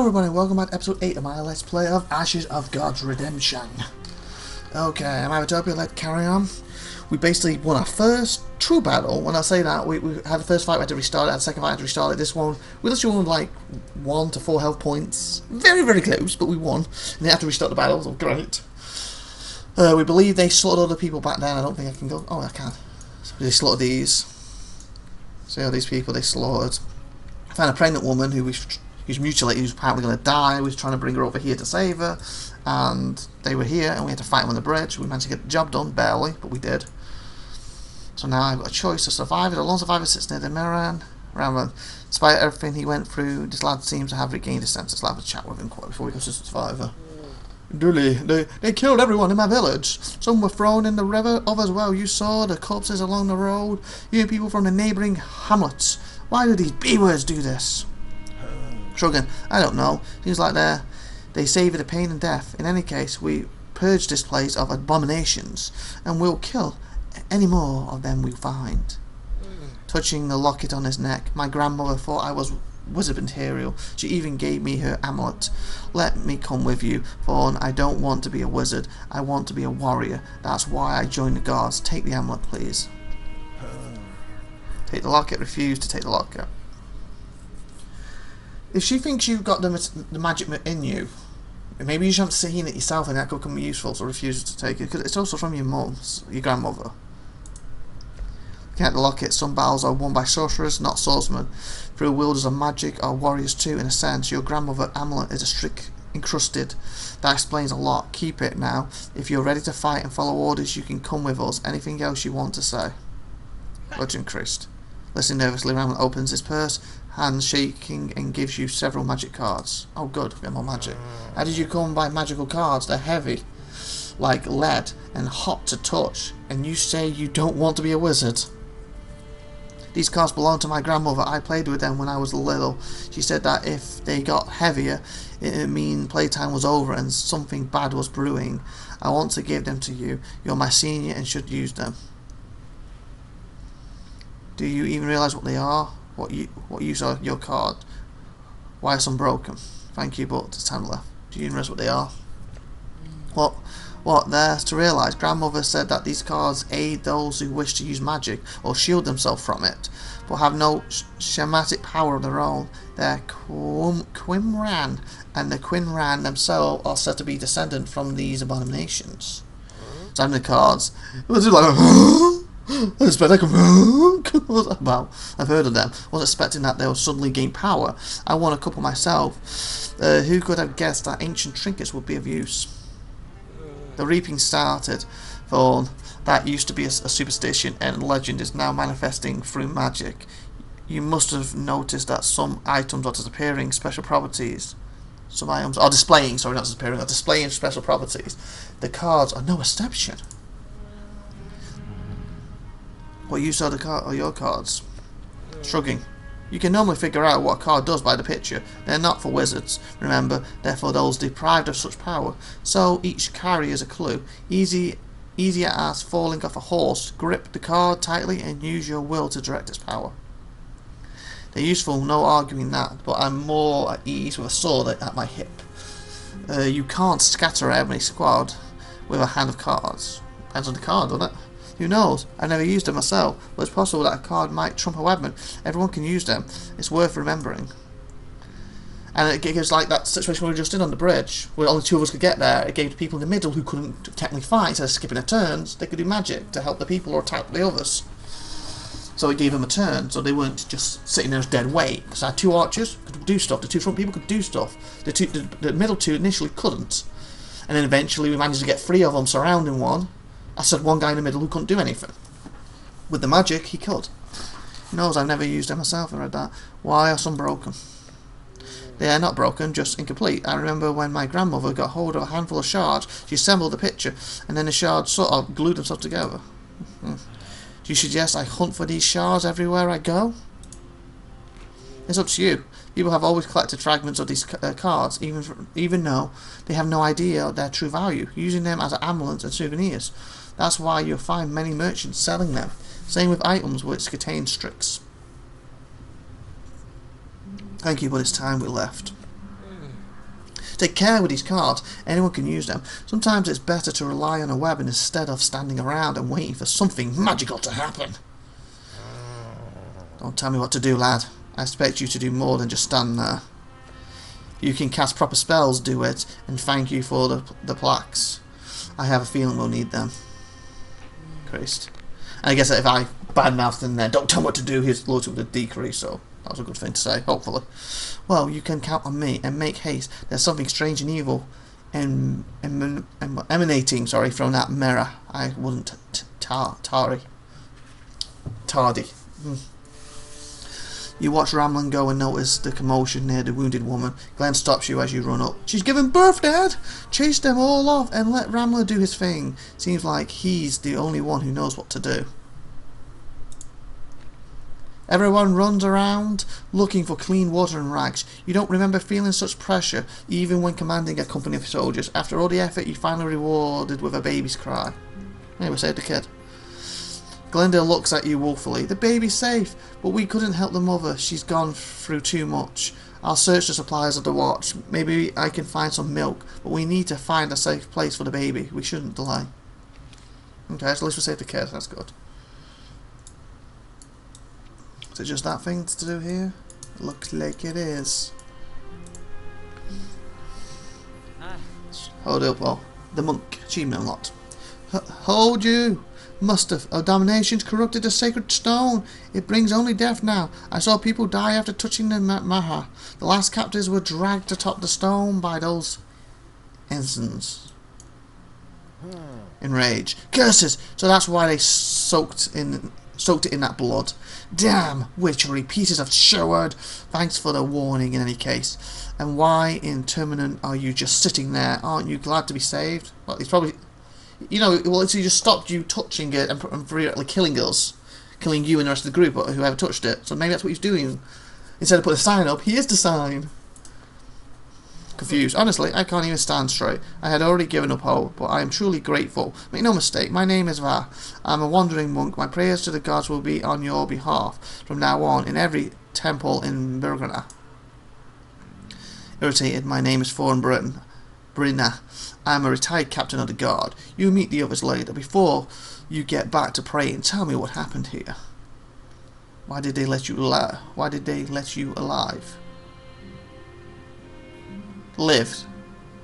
everybody, welcome back to episode 8 of my Let's Play of Ashes of God's Redemption. Okay, I'm IVATOPIA, let's carry on. We basically won our first true battle. When I say that, we had the first fight, we had to restart it, had the second fight, we had to restart it. This one, we literally won like 1 to 4 health points. Very, very close, but we won. And they had to restart the battle, so great. We believe they slaughtered other people back then. I don't think I can go. Oh, I can. So they slaughtered these. See all these people they slaughtered. I found a pregnant woman who's mutilated, who's apparently going to die. We was trying to bring her over here to save her, and they were here, and we had to fight them on the bridge. We managed to get the job done, barely, but we did. So now I've got a choice to survive. The lone survivor sits near the mirror. Despite everything he went through, this lad seems to have regained his senses. Let's have a chat with him before we go to survivor. Dully, they killed everyone in my village. Some were thrown in the river, others, well, you saw the corpses along the road. You people from the neighbouring hamlets. Why do these B-words do this? Shrugging, I don't know. Seems like they savour the pain and death. In any case, we purge this place of abominations, and we'll kill any more of them we find. Touching the locket on his neck, my grandmother thought I was wizard material. She even gave me her amulet. Let me come with you, Fawn. I don't want to be a wizard. I want to be a warrior. That's why I joined the guards. Take the amulet, please. Take the locket. Refuse to take the locket. If she thinks you've got the magic in you, maybe you just haven't seen it yourself and that could come useful, so refuses to take it, because it's also from your grandmother. Looking at the locket, some battles are won by sorcerers, not swordsmen. Through wielders of magic or warriors too, in a sense. Your grandmother amulet is a strict encrusted. That explains a lot. Keep it now. If you're ready to fight and follow orders, you can come with us. Anything else you want to say? Budge increased. Listening nervously, Ramon opens his purse, hands shaking, and gives you several magic cards. Oh good, we get more magic. How did you come by magical cards? They're heavy, like lead, and hot to touch. And you say you don't want to be a wizard? These cards belong to my grandmother. I played with them when I was little. She said that if they got heavier, it would mean playtime was over and something bad was brewing. I want to give them to you. You're my senior and should use them. Do you even realise what they are? What use are your card? Why are some broken? Thank you, but there's time left. Do you even realise what they are? What there's to realise? Grandmother said that these cards aid those who wish to use magic or shield themselves from it, but have no shamatic power of their own. They're Quimran, and the Quinran themselves are said to be descendant from these abominations. So I'm the cards. It was like what's that about? I've heard of them. Wasn't expecting that they would suddenly gain power. I won a couple myself. Who could have guessed that ancient trinkets would be of use? The reaping started, for that used to be a superstition, and legend is now manifesting through magic. You must have noticed that some items are disappearing special properties. Some items are displaying, sorry, not disappearing, are displaying special properties. The cards are no exception. What use are your cards? Shrugging. You can normally figure out what a card does by the picture. They're not for wizards, remember, they're for those deprived of such power. So each carries a clue. Easier as falling off a horse. Grip the card tightly and use your will to direct its power. They're useful, no arguing that, but I'm more at ease with a sword at my hip. You can't scatter every squad with a hand of cards. Depends on the card, doesn't it? Who knows? I've never used them myself, but it's possible that a card might trump a weapon. Everyone can use them. It's worth remembering. And it gives like that situation we were just in on the bridge, where only 2 of us could get there. It gave the people in the middle who couldn't technically fight, instead of skipping their turns, they could do magic to help the people or attack the others. So it gave them a turn, so they weren't just sitting there as dead weight. Because I had 2 archers could do stuff, the 2 front people could do stuff. The middle 2 initially couldn't. And then eventually we managed to get 3 of them surrounding one. I said one guy in the middle who couldn't do anything. With the magic, he could. Who knows, I've never used them myself, I read that. Why are some broken? They are not broken, just incomplete. I remember when my grandmother got hold of a handful of shards, she assembled the picture, and then the shards sort of glued themselves together. Do you suggest I hunt for these shards everywhere I go? It's up to you. People have always collected fragments of these cards, even though they have no idea of their true value, using them as amulets and souvenirs. That's why you'll find many merchants selling them. Same with items which contain Strix. Thank you, but it's time we left. Take care with these cards. Anyone can use them. Sometimes it's better to rely on a weapon instead of standing around and waiting for something magical to happen. Don't tell me what to do, lad. I expect you to do more than just stand there. You can cast proper spells, do it, and thank you for the plaques. I have a feeling we'll need them. Christ. And I guess that if I badmouth him there, don't tell him what to do, his loyalty would decrease, so that was a good thing to say, hopefully. Well, you can count on me, and make haste. There's something strange and evil emanating from that mirror. I wouldn't tardy. You watch Ramlin go and notice the commotion near the wounded woman. Glenn stops you as you run up. She's giving birth, Dad! Chase them all off and let Ramler do his thing. Seems like he's the only one who knows what to do. Everyone runs around looking for clean water and rags. You don't remember feeling such pressure even when commanding a company of soldiers. After all the effort, you finally rewarded with a baby's cry. Anyway, save the kid. Glenda looks at you woefully. The baby's safe, but we couldn't help the mother. She's gone through too much. I'll search the supplies of the watch. Maybe I can find some milk, but we need to find a safe place for the baby. We shouldn't delay. Okay, so at least we saved the kid. That's good. Is it just that thing to do here? It looks like it is. Hold up, well, the monk. Achievement unlocked. Hold you! Mustaf, domination's corrupted the sacred stone. It brings only death now. I saw people die after touching the Maha. The last captives were dragged atop the stone by those ensigns. In rage. Curses! So that's why they soaked it in that blood. Damn! Witchery! Pieces of showard! Thanks for the warning in any case. And why in Terminant are you just sitting there? Aren't you glad to be saved? Well, he's probably... You know, well, he just stopped you touching it and directly killing us. Killing you and the rest of the group, or whoever touched it. So maybe that's what he's doing. Instead of putting a sign up, he is the sign. Confused. Honestly, I can't even stand straight. I had already given up hope, but I am truly grateful. Make no mistake, my name is Va. I'm a wandering monk. My prayers to the gods will be on your behalf from now on in every temple in Burgana. Irritated, my name is Fawn Brina. I am a retired captain of the guard. You meet the others later. Before you get back to praying, tell me what happened here. Why did they let you alive? Why did they let you alive? Live.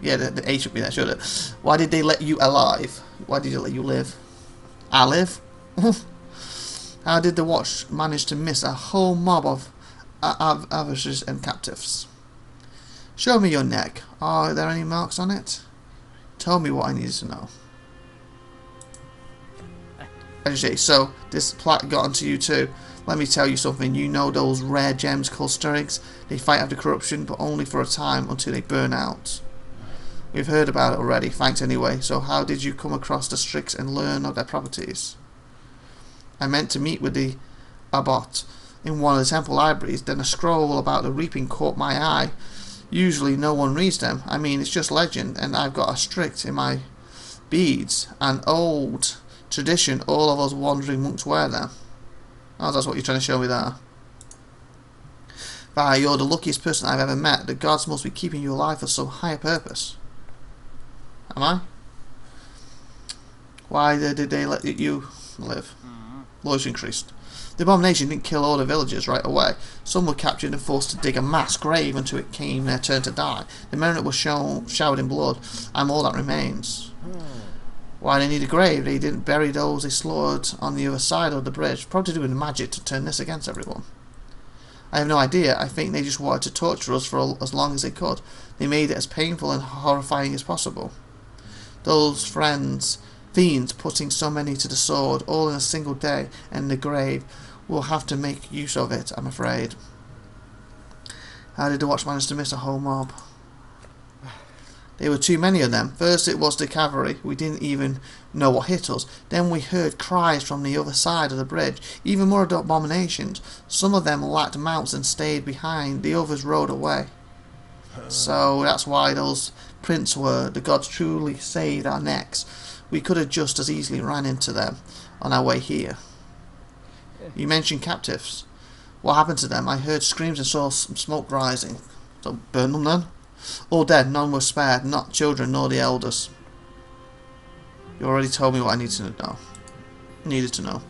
Yeah, the A should be there, should it? Why did they let you alive? Why did they let you live? I live? How did the watch manage to miss a whole mob of adversaries and captives? Show me your neck. Are there any marks on it? Tell me what I needed to know. As you say, so this plaque got onto you too. Let me tell you something. You know those rare gems called stirrings? They fight after corruption, but only for a time until they burn out. We've heard about it already. Thanks anyway. So how did you come across the Strix and learn of their properties? I meant to meet with the abbot in one of the temple libraries. Then a scroll about the reaping caught my eye. Usually no one reads them. I mean, it's just legend, and I've got a Strix in my beads. An old tradition. All of us wandering monks wear them. Oh, that's what you're trying to show me there. Bah, you're the luckiest person I've ever met. The gods must be keeping you alive for some higher purpose. Am I? Why did they let you live? Loyalty increased. The abomination didn't kill all the villagers right away. Some were captured and forced to dig a mass grave until it came their turn to die. The remnant was showered in blood. I'm all that remains. Why they need a grave? They didn't bury those they slaughtered on the other side of the bridge. Probably to do with magic to turn this against everyone. I have no idea. I think they just wanted to torture us for as long as they could. They made it as painful and horrifying as possible. Those fiends putting so many to the sword, all in a single day, and the grave will have to make use of it, I'm afraid. How did the watch manage to miss a whole mob? There were too many of them. First it was the cavalry. We didn't even know what hit us. Then we heard cries from the other side of the bridge. Even more abominations. Some of them lacked mounts and stayed behind. The others rode away. So that's why those prints were. The gods truly saved our necks. We could have just as easily ran into them on our way here. You mentioned captives. What happened to them? I heard screams and saw some smoke rising. So burn them then? All dead, none were spared, not children nor the elders. You already told me what I needed to know.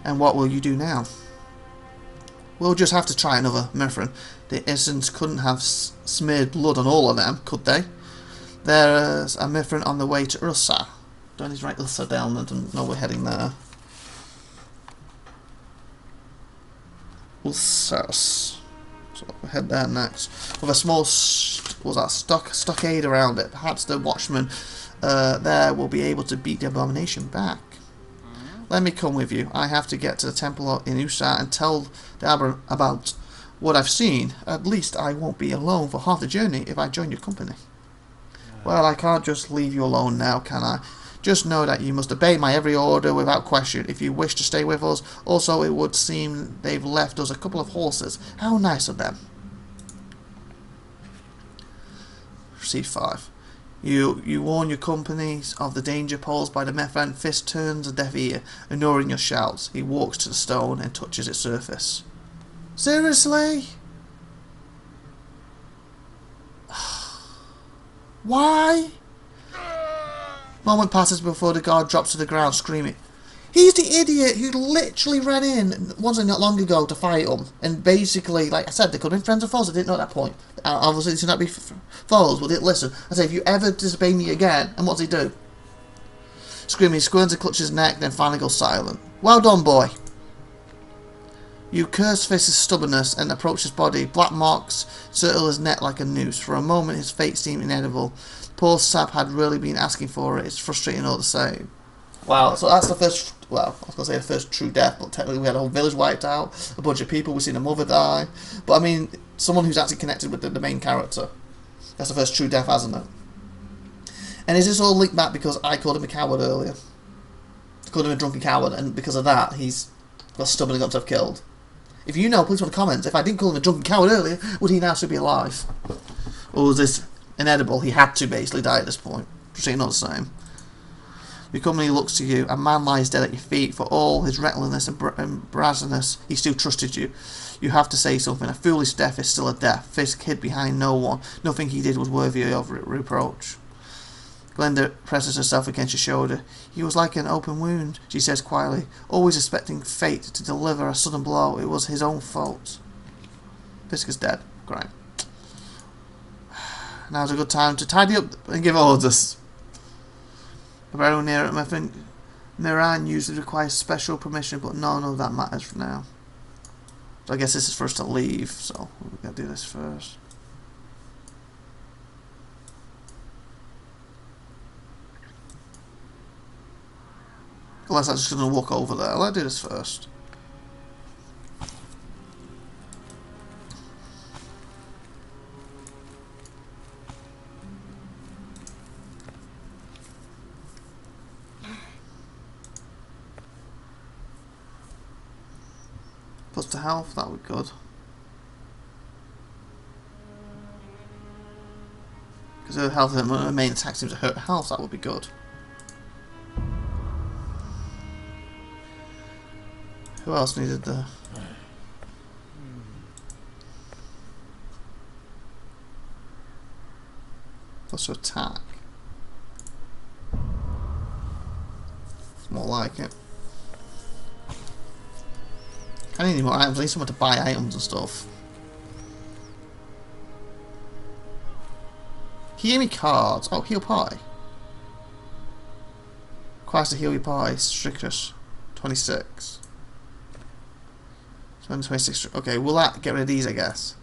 And what will you do now? We'll just have to try another Mithrin. The innocents couldn't have smeared blood on all of them, could they? There's a Mithrin on the way to Ursa. Don't need to write Ursa down, I don't know we're heading there. Ulcers. So we'll head there next. With a small stockade around it. Perhaps the watchman there will be able to beat the abomination back. Let me come with you. I have to get to the temple in Usa and tell the Abbot about what I've seen. At least I won't be alone for half the journey if I join your company. Well, I can't just leave you alone now, can I? Just know that you must obey my every order without question if you wish to stay with us. Also, it would seem they've left us a couple of horses. How nice of them. Receipt 5. You warn your companies of the danger posed by the Mithrin. Fist turns a deaf ear, ignoring your shouts. He walks to the stone and touches its surface. Seriously? Why? Moment passes before the guard drops to the ground, screaming. He's the idiot who literally ran in once not long ago to fight him. And basically, like I said, they could have been friends or foes. I didn't know at that point. Obviously, they should not be foes, but didn't listen. I say, if you ever disobey me again, and what does he do? Screaming, he squirms and clutches his neck, then finally goes silent. Well done, boy. You curse Fist's stubbornness and approach his body. Black marks circle his neck like a noose. For a moment, his fate seemed inedible. Poor sap had really been asking for it. It's frustrating all the same. Wow, so that's the first, well, I was going to say the first true death, but technically we had a whole village wiped out, a bunch of people, we've seen a mother die. But I mean, someone who's actually connected with the main character. That's the first true death, hasn't it? And is this all linked back because I called him a coward earlier? I called him a drunken coward, and because of that, he's got stubborn enough to have killed. If you know, please put in the comments. If I didn't call him a drunken coward earlier, would he now still be alive? Or was this inedible? He had to basically die at this point. Just saying, not the same. Your company looks to you. A man lies dead at your feet. For all his recklessness and brazeness, he still trusted you. You have to say something. A foolish death is still a death. Fisk hid behind no one. Nothing he did was worthy of reproach. Glenda presses herself against your shoulder. He was like an open wound, she says quietly, always expecting fate to deliver a sudden blow. It was his own fault. Fisk is dead. Great. Now's a good time to tidy up and give orders. The barrel near it, Miran usually requires special permission, but none of that matters for now. So I guess this is for us to leave, so we've got to do this first. Unless I'm just going to walk over there. Let's do this first. Plus to health, that would be good. Because her health and my main attack seems to hurt health, that would be good. Who else needed the... Plus to attack. It's more like it. I need any more items. I need someone to buy items and stuff. Can you give me cards? Oh, heal pie. Requires to heal your pie. Strictus. 26. 26. Okay, will that get rid of these, I guess?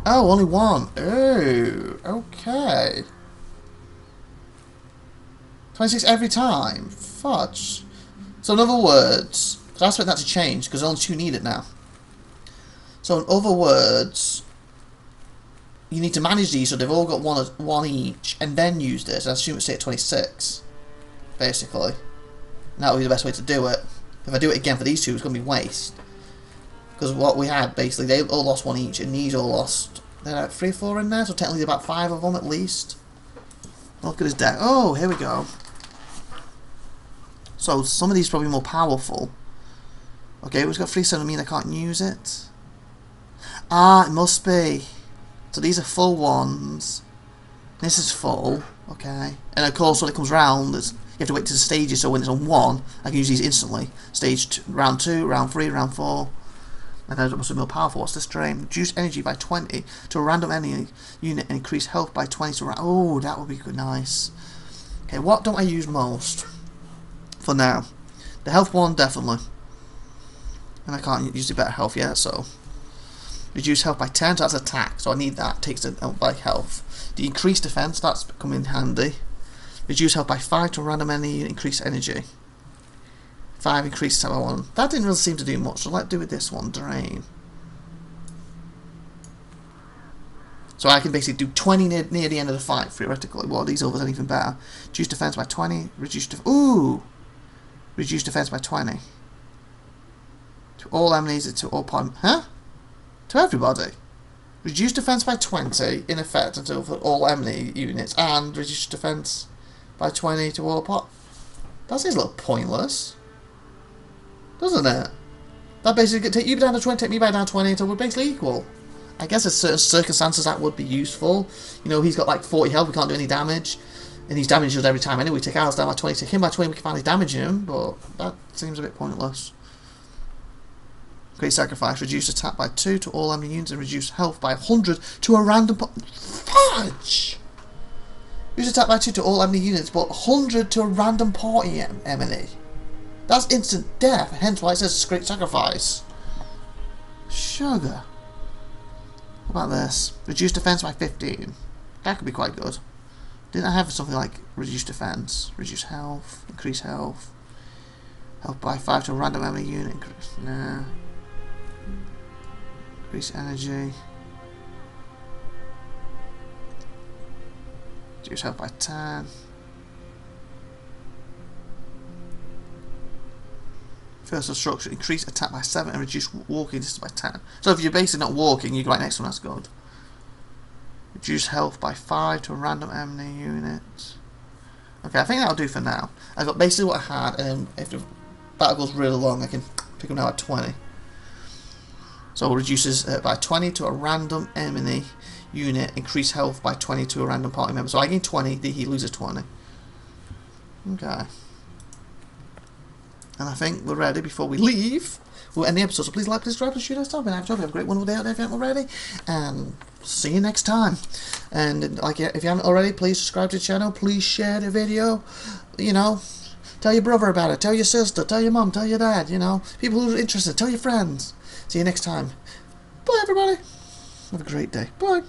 Oh, only one. Oh, okay. 26 every time. Fudge. So in other words... I expect that to change because only 2 need it now. So in other words, you need to manage these so they've all got one each, and then use this. I assume it's at 26, basically. And that would be the best way to do it. If I do it again for these 2, it's going to be waste. Because what we had, basically, they all lost 1 each, and these all lost. There are 3 or 4 in there, so technically about 5 of them at least. Look at his deck. Oh, here we go. So some of these are probably more powerful. Okay, we've got 3 7 mean I can't use it. Ah, it must be. So these are full ones. This is full, okay. And of course, when it comes round, you have to wait to the stages. So when it's on 1, I can use these instantly. Round 2, round 3, round 4. And then it must be more powerful. What's this drain? Reduce energy by 20 to a random enemy unit and increase health by 20 to oh, that would be good, nice. Okay, what don't I use most for now? The health one, definitely. And I can't use the better health yet, so. Reduce health by 10, so that's attack. So I need that. Takes it out by health. The increased defense, that's coming handy. Reduce health by 5 to a random enemy unit, increase energy. 5 increased attack by 1. That didn't really seem to do much, so let's do with this one, drain. So I can basically do 20 near the end of the fight, theoretically. Well, these others are even better. Reduce defense by 20. Reduce defense by 20. To all enemies, to all point. Huh? To everybody. Reduce defense by 20 in effect until for all enemy units, and reduce defense by 20 to all pot. That seems a little pointless, doesn't it? That basically take you down to 20, take me back down 20 until we're basically equal. I guess in certain circumstances that would be useful. You know, he's got like 40 health, we can't do any damage. And he's damaged us every time anyway. We take ours down by 20, take him by 20, we can finally damage him. But that seems a bit pointless. Great sacrifice. Reduce attack by 2 to all enemy units and reduce health by 100 to a random fudge! Reduce attack by 2 to all enemy units, but 100 to a random party enemy. That's instant death, hence why it says great sacrifice. Sugar. What about this? Reduce defense by 15. That could be quite good. Didn't I have something like reduce defense, reduce health, increase health, health by 5 to a random enemy unit, increase, nah. Increase energy, reduce health by 10, first instruction, increase attack by 7 and reduce walking distance by 10. So if you're basically not walking, you go right next to one, that's good. Reduce health by 5 to a random enemy unit. Okay, I think that'll do for now. I got basically what I had, if the battle goes really long, I can pick them now at 20. So it reduces by 20 to a random enemy unit, increase health by 20 to a random party member. So I gain 20, he loses 20. Okay. And I think we're ready before we leave. We'll end the episode, so please like, please subscribe, please share this stuff, and have a great wonderful day out there if you haven't already. And see you next time. And like, if you haven't already, please subscribe to the channel, please share the video, you know, tell your brother about it, tell your sister, tell your mum, tell your dad, you know, people who are interested, tell your friends. See you next time. Bye everybody. Have a great day. Bye.